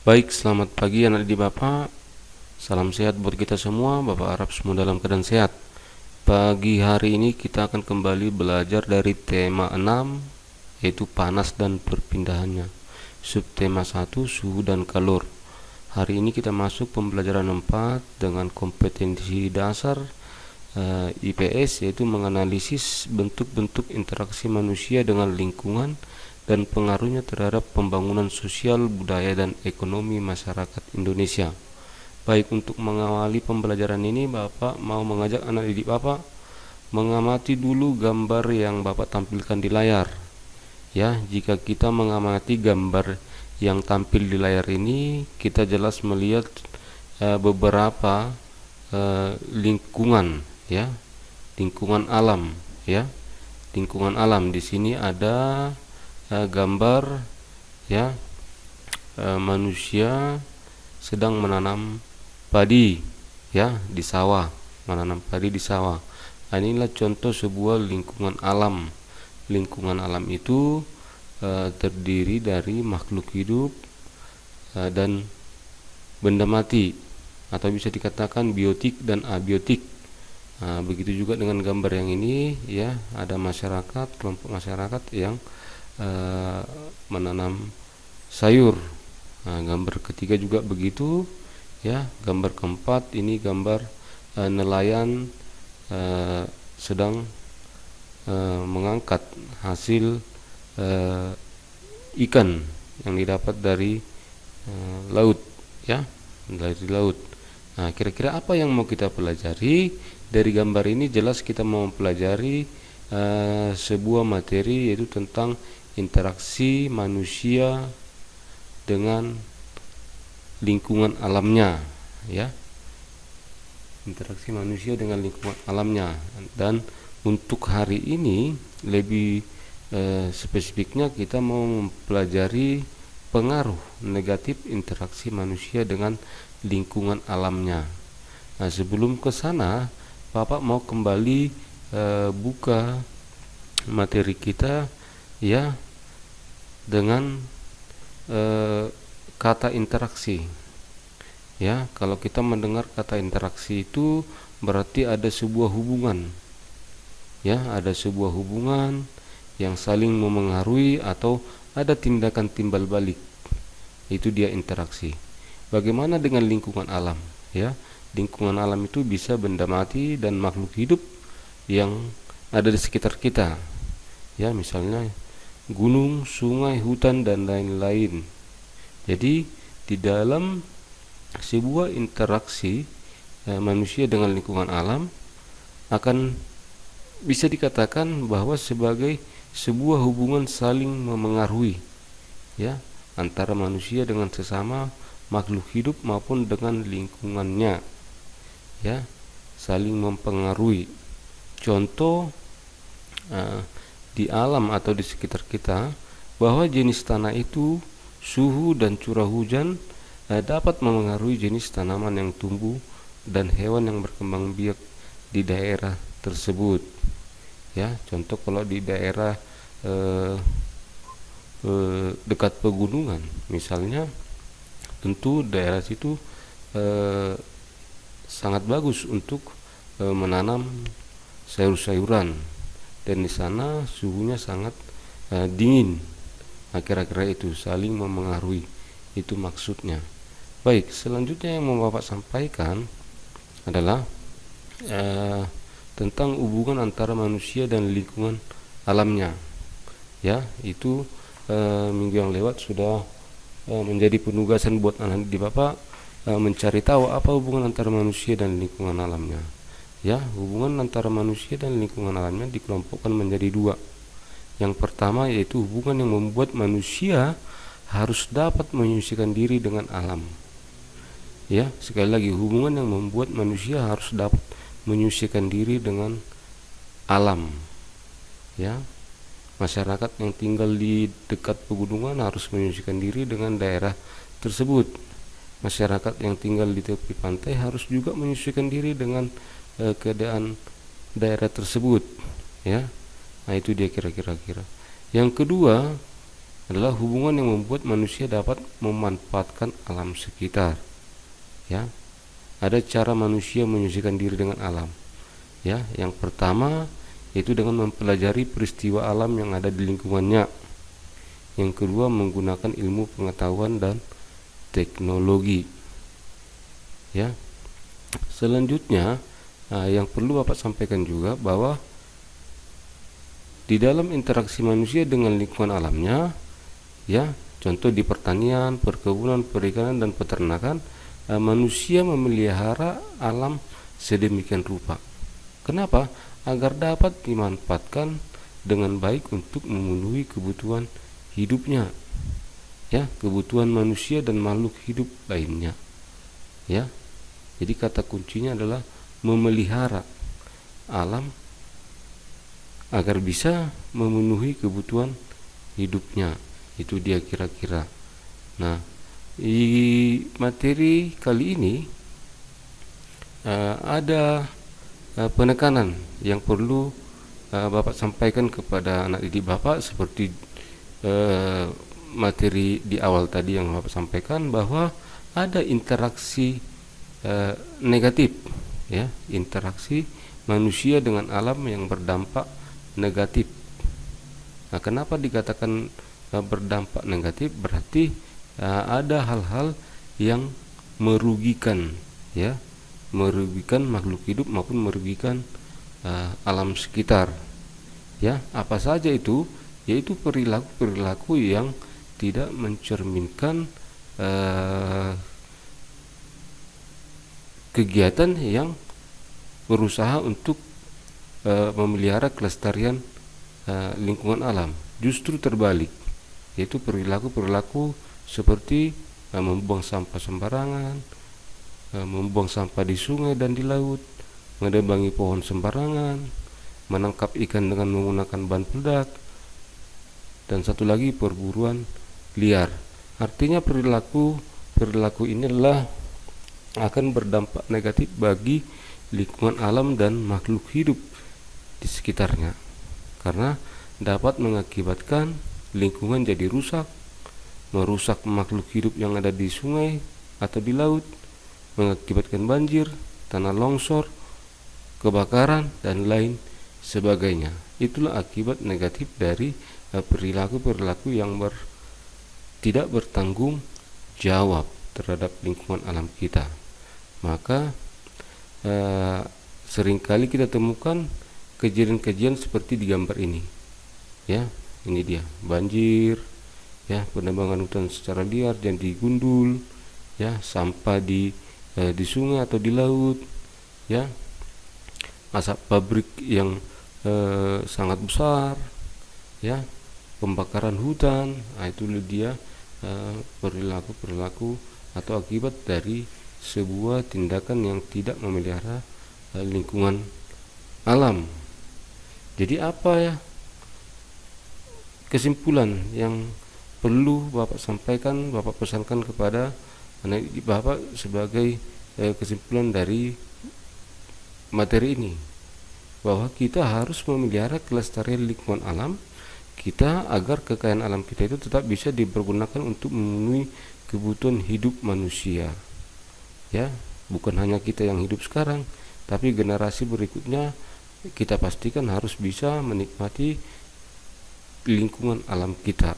Baik, selamat pagi anak didik Bapak. Salam sehat buat kita semua. Bapak harap semua dalam keadaan sehat. Pagi hari ini kita akan kembali belajar dari tema 6, yaitu panas dan perpindahannya. Subtema 1, suhu dan kalor. Hari ini kita masuk pembelajaran 4 dengan kompetensi dasar IPS, yaitu menganalisis bentuk-bentuk interaksi manusia dengan lingkungan dan pengaruhnya terhadap pembangunan sosial, budaya, dan ekonomi masyarakat Indonesia. Baik, untuk mengawali pembelajaran ini, Bapak mau mengajak anak didik Bapak mengamati dulu gambar yang Bapak tampilkan di layar. Ya, jika kita mengamati gambar yang tampil di layar ini, kita jelas melihat beberapa lingkungan, ya, lingkungan alam, ya, lingkungan alam. Di sini ada gambar, ya, manusia sedang menanam padi, ya, di sawah, menanam padi di sawah. Nah, inilah contoh sebuah lingkungan alam. Lingkungan alam itu terdiri dari makhluk hidup dan benda mati, atau bisa dikatakan biotik dan abiotik. Begitu juga dengan gambar yang ini, ya, ada masyarakat, kelompok masyarakat yang menanam sayur. Gambar ketiga juga begitu, ya. Gambar keempat ini gambar nelayan sedang mengangkat hasil ikan yang didapat dari laut, ya, dari laut. Nah, kira-kira apa yang mau kita pelajari dari gambar ini? Jelas kita mau pelajari sebuah materi, yaitu tentang interaksi manusia dengan lingkungan alamnya, ya, interaksi manusia dengan lingkungan alamnya. Dan untuk hari ini lebih spesifiknya kita mau mempelajari pengaruh negatif interaksi manusia dengan lingkungan alamnya. Nah, sebelum ke sana, Bapak mau kembali buka materi kita, ya, dengan kata interaksi. Ya, kalau kita mendengar kata interaksi itu berarti ada sebuah hubungan, ya, ada sebuah hubungan yang saling memengaruhi atau ada tindakan timbal balik. Itu dia interaksi. Bagaimana dengan lingkungan alam, ya? Lingkungan alam itu bisa benda mati dan makhluk hidup yang ada di sekitar kita, ya, misalnya gunung, sungai, hutan, dan lain-lain. Jadi di dalam sebuah interaksi manusia dengan lingkungan alam akan bisa dikatakan bahwa sebagai sebuah hubungan saling memengaruhi, ya, antara manusia dengan sesama makhluk hidup maupun dengan lingkungannya, ya, saling mempengaruhi. Contoh di alam atau di sekitar kita, bahwa jenis tanah itu, suhu dan curah hujan dapat memengaruhi jenis tanaman yang tumbuh dan hewan yang berkembang biak di daerah tersebut, ya. Contoh kalau di daerah dekat pegunungan misalnya, tentu daerah situ sangat bagus untuk menanam sayur-sayuran, dan di sana suhunya sangat dingin. Nah, kira-kira itu saling memengaruhi, itu maksudnya. Baik, selanjutnya yang mau Bapak sampaikan adalah tentang hubungan antara manusia dan lingkungan alamnya, ya. Itu minggu yang lewat sudah menjadi penugasan buat anak di Bapak mencari tahu apa hubungan antara manusia dan lingkungan alamnya, ya. Hubungan antara manusia dan lingkungan alamnya dikelompokkan menjadi dua. Yang pertama yaitu hubungan yang membuat manusia harus dapat menyesuaikan diri dengan alam, ya. Sekali lagi, hubungan yang membuat manusia harus dapat menyesuaikan diri dengan alam, ya. Masyarakat yang tinggal di dekat pegunungan harus menyesuaikan diri dengan daerah tersebut. Masyarakat yang tinggal di tepi pantai harus juga menyesuaikan diri dengan keadaan daerah tersebut, ya. Nah, itu dia kira-kira. Yang kedua, adalah hubungan yang membuat manusia dapat memanfaatkan alam sekitar. Ya, ada cara manusia menyucikan diri dengan alam. Ya, yang pertama yaitu dengan mempelajari peristiwa alam yang ada di lingkungannya. Yang kedua, menggunakan ilmu pengetahuan dan teknologi. Ya, selanjutnya yang perlu Bapak sampaikan juga bahwa di dalam interaksi manusia dengan lingkungan alamnya, ya, contoh di pertanian, perkebunan, perikanan dan peternakan, manusia memelihara alam sedemikian rupa. Kenapa? Agar dapat dimanfaatkan dengan baik untuk memenuhi kebutuhan hidupnya, ya, kebutuhan manusia dan makhluk hidup lainnya. Ya, jadi kata kuncinya adalah memelihara alam agar bisa memenuhi kebutuhan hidupnya. Itu dia kira-kira. Nah, di materi kali ini ada penekanan yang perlu Bapak sampaikan kepada anak didik Bapak, seperti materi di awal tadi yang Bapak sampaikan, bahwa ada interaksi negatif, ya, interaksi manusia dengan alam yang berdampak negatif. Nah, kenapa dikatakan berdampak negatif? Berarti ada hal-hal yang merugikan, ya, merugikan makhluk hidup maupun merugikan alam sekitar. Ya, apa saja itu? Yaitu perilaku-perilaku yang tidak mencerminkan kegiatan yang berusaha untuk memelihara kelestarian lingkungan alam. Justru terbalik, yaitu perilaku-perilaku seperti membuang sampah sembarangan, membuang sampah di sungai dan di laut, menebangi pohon sembarangan, menangkap ikan dengan menggunakan bahan peledak, dan satu lagi perburuan liar. Artinya perilaku ini adalah akan berdampak negatif bagi lingkungan alam dan makhluk hidup di sekitarnya, karena dapat mengakibatkan lingkungan jadi rusak, merusak makhluk hidup yang ada di sungai atau di laut, mengakibatkan banjir, tanah longsor, kebakaran, dan lain sebagainya. Itulah akibat negatif dari perilaku-perilaku yang tidak bertanggung jawab terhadap lingkungan alam kita. Maka seringkali kita temukan kejadian-kejadian seperti di gambar ini. Ya, ini dia, banjir, ya, penebangan hutan secara liar dan digundul, ya, sampah di sungai atau di laut, ya, asap pabrik yang sangat besar, ya, pembakaran hutan. Nah, itu dia perilaku-perilaku atau akibat dari sebuah tindakan yang tidak memelihara lingkungan alam. Jadi apa ya kesimpulan yang perlu Bapak sampaikan, Bapak pesankan kepada anak didik Bapak sebagai kesimpulan dari materi ini? Bahwa kita harus memelihara kelestarian lingkungan alam kita agar kekayaan alam kita itu tetap bisa dipergunakan untuk memenuhi kebutuhan hidup manusia. Ya, bukan hanya kita yang hidup sekarang, tapi generasi berikutnya kita pastikan harus bisa menikmati lingkungan alam kita.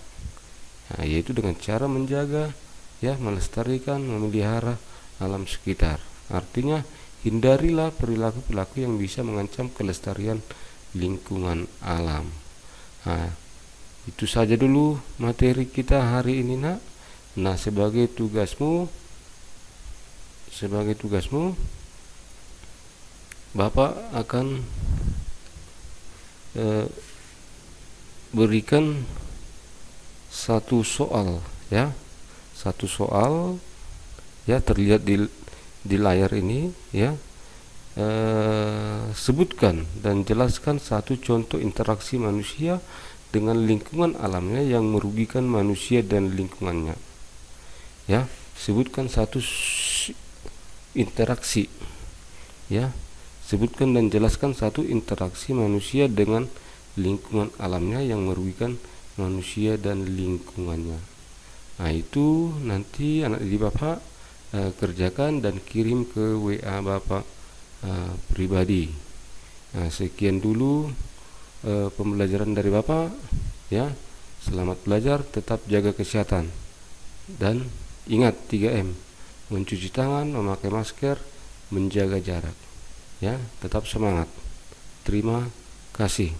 Nah, yaitu dengan cara menjaga, ya, melestarikan, memelihara alam sekitar. Artinya hindarilah perilaku-perilaku yang bisa mengancam kelestarian lingkungan alam. Nah, itu saja dulu materi kita hari ini, Nak. Nah, sebagai tugasmu Bapak akan berikan satu soal, ya, satu soal, ya, terlihat di layar ini, ya. Sebutkan dan jelaskan satu contoh interaksi manusia dengan lingkungan alamnya yang merugikan manusia dan lingkungannya. Ya, sebutkan satu interaksi, ya, sebutkan dan jelaskan satu interaksi manusia dengan lingkungan alamnya yang merugikan manusia dan lingkungannya. Nah, itu nanti anak didik Bapak kerjakan dan kirim ke WA Bapak pribadi. Nah, sekian dulu pembelajaran dari Bapak ya. Selamat belajar, tetap jaga kesehatan dan ingat 3M: mencuci tangan, memakai masker, menjaga jarak. Ya, tetap semangat. Terima kasih.